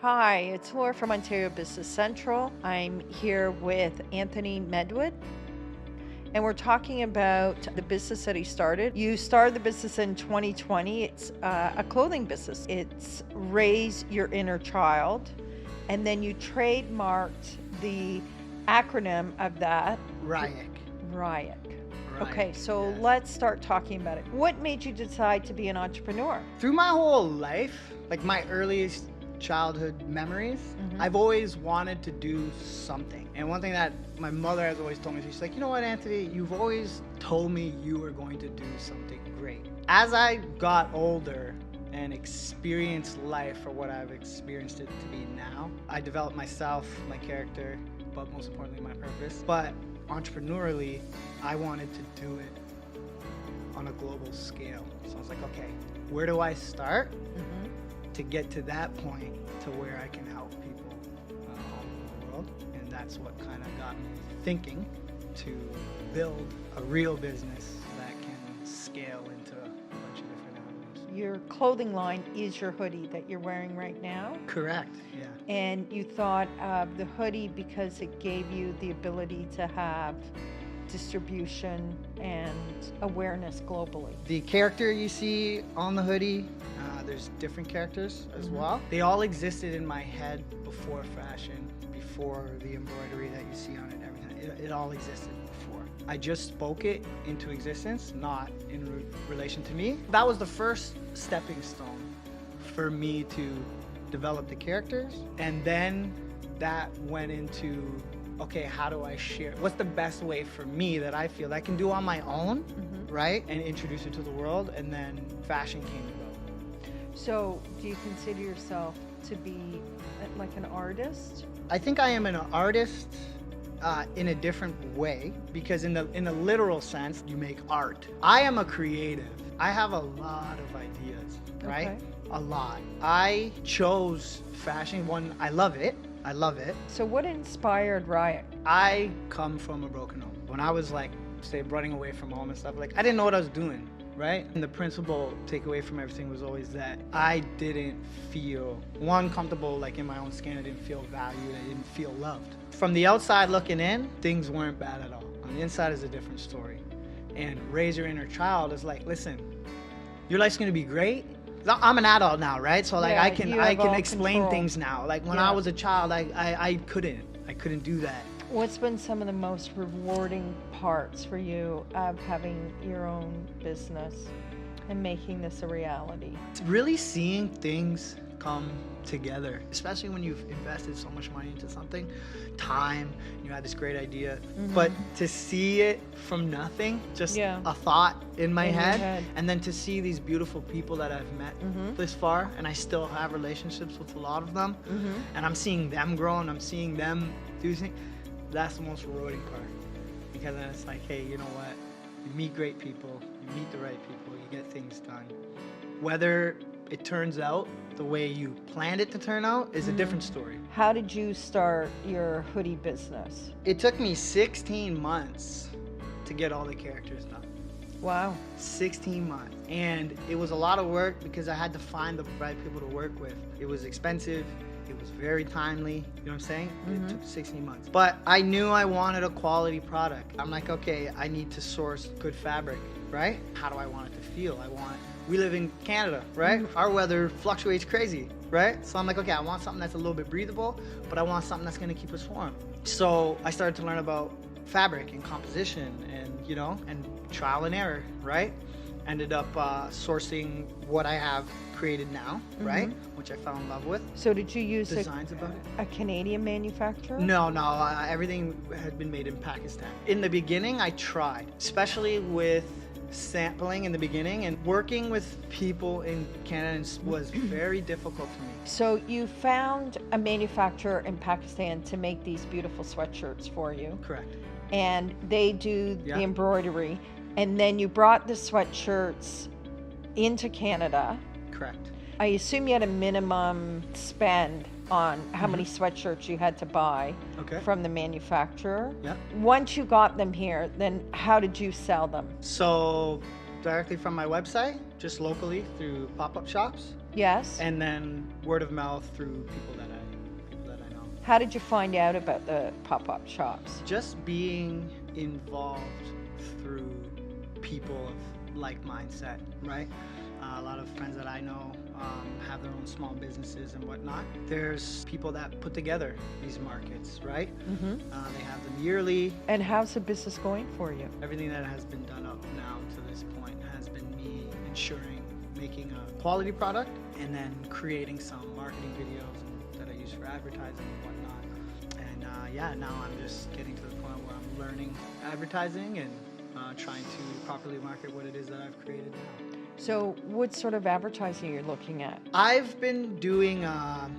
Hi, it's Laura from Ontario Business Central. I'm here with Anthony Medwid, and we're talking about the business that he started. You started the business in 2020. It's a clothing business. It's Raise Your Inner Child, and then you trademarked the acronym of that, RYIC. RYIC. RYIC, Okay, so yes. let's start talking about it. What made you decide to be an entrepreneur? Through my whole life, like my earliest childhood memories, I've always wanted to do something. And one thing that my mother has always told me, she's like, you know what, Anthony, you've always told me you were going to do something great. As I got older and experienced life for what I've experienced it to be now, I developed myself, my character, but most importantly, my purpose. But entrepreneurially, I wanted to do it on a global scale. So I was like, okay, where do I start to get to that point to where I can help people all over the world? And that's what kind of got me thinking to build a real business that can scale into a bunch of different avenues. Your clothing line is your hoodie that you're wearing right now. Correct, yeah. And you thought of the hoodie because it gave you the ability to have distribution and awareness globally. The character you see on the hoodie, there's different characters as well. They all existed in my head before fashion, before the embroidery that you see on it, everything. It all existed before. I just spoke it into existence, not in relation to me. That was the first stepping stone for me to develop the characters. And then that went into, okay, how do I share? What's the best way for me that I feel that I can do on my own, right? And introduce it to the world. And then fashion came about. So do you consider yourself to be like an artist? I think I am an artist in a different way, because in the literal sense, you make art. I am a creative. I have a lot of ideas, right? Okay. A lot. I chose fashion. One, I love it. I love it. So what inspired RYIC? I come from a broken home. When I was like, say, running away from home and stuff, like I didn't know what I was doing, right? And the principal takeaway from everything was always that I didn't feel, one, comfortable like in my own skin. I didn't feel valued. I didn't feel loved. From the outside looking in, things weren't bad at all. On the inside is a different story. And Raise Your Inner Child is like, listen, your life's gonna be great. I'm an adult now, right? So like Yeah, I you can have explain all control. things now. Like when I was a child, I couldn't do that. What's been some of the most rewarding parts for you of having your own business and making this a reality? It's really seeing things come together, especially when you've invested so much money into something, time, you had this great idea, but to see it from nothing, just a thought in my head, and then to see these beautiful people that I've met this far, and I still have relationships with a lot of them, and I'm seeing them grow and I'm seeing them do things. That's the most rewarding part, because then it's like, hey, you know what? You meet great people, you meet the right people, you get things done. Whether it turns out the way you planned it to turn out is a different story. How did you start your hoodie business? It took me 16 months to get all the characters done. Wow. 16 months. And it was a lot of work because I had to find the right people to work with. It was expensive. It was very timely. You know what I'm saying? It took 16 months. But I knew I wanted a quality product. I'm like, okay, I need to source good fabric, right? How do I want it to feel? We live in Canada, right? Our weather fluctuates crazy, right? So I'm like, okay, I want something that's a little bit breathable, but I want something that's gonna keep us warm. So I started to learn about fabric and composition and, you know, and trial and error, right? Ended up sourcing what I have created now, right? Which I fell in love with. So did you use Designs about it. a Canadian manufacturer? No, everything had been made in Pakistan. In the beginning, I tried, especially with sampling in the beginning, and working with people in Canada was very difficult for me. So you found a manufacturer in Pakistan to make these beautiful sweatshirts for you. Correct. And they do the embroidery. And then you brought the sweatshirts into Canada. Correct. I assume you had a minimum spend on how many sweatshirts you had to buy from the manufacturer. Yeah. Once you got them here, then how did you sell them? So directly from my website, just locally through pop-up shops. Yes. And then word of mouth through people that How did you find out about the pop-up shops? Just being involved through people of like mindset, right? A lot of friends that I know have their own small businesses and whatnot. There's people that put together these markets, right? They have them yearly. And how's the business going for you? Everything that has been done up now to this point has been me ensuring making a quality product and then creating some marketing videos that I use for advertising and whatnot. And now I'm just getting to the point where I'm learning advertising and trying to properly market what it is that I've created now. So what sort of advertising you're looking at? I've been doing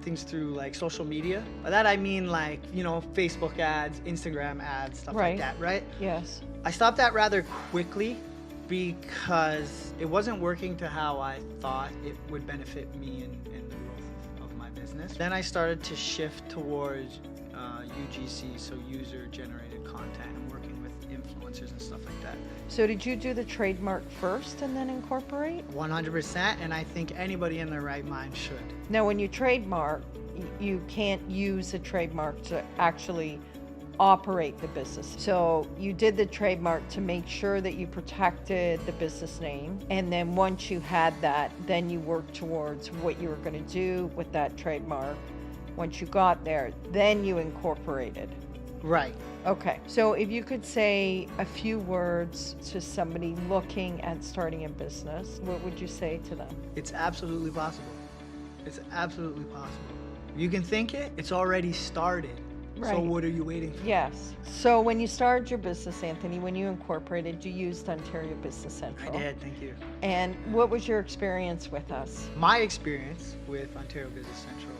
things through like social media. By that I mean like, Facebook ads, Instagram ads, stuff like that, right? Yes. I stopped that rather quickly because it wasn't working to how I thought it would benefit me in the growth of my business. Then I started to shift towards UGC, so user-generated content, and working with influencers and stuff like that. So did you do the trademark first and then incorporate? 100%, and I think anybody in their right mind should. Now, when you trademark, you can't use a trademark to actually operate the business. So you did the trademark to make sure that you protected the business name. And then once you had that, then you worked towards what you were going to do with that trademark. Once you got there, then you incorporated. Right. Okay. So if you could say a few words to somebody looking at starting a business, what would you say to them? It's absolutely possible. It's absolutely possible. You can think it, it's already started. Right. So what are you waiting for? Yes. So when you started your business, Anthony, when you incorporated, you used Ontario Business Central. I did, thank you. And what was your experience with us? My experience with Ontario Business Central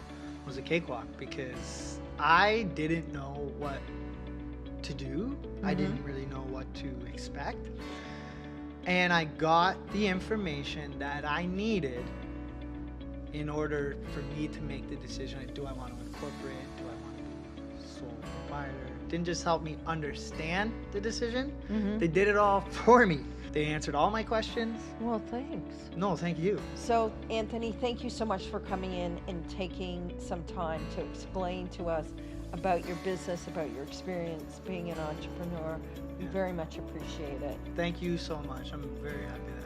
was a cakewalk because I didn't know what to do. I didn't really know what to expect. And I got the information that I needed in order for me to make the decision, do I want to incorporate? Do I want to be sole proprietor? Didn't just help me understand the decision, they did it all for me. They answered all my questions. Well, thanks. No, thank you. So, Anthony, thank you so much for coming in and taking some time to explain to us about your business, about your experience being an entrepreneur. We very much appreciate it. Thank you so much. I'm very happy that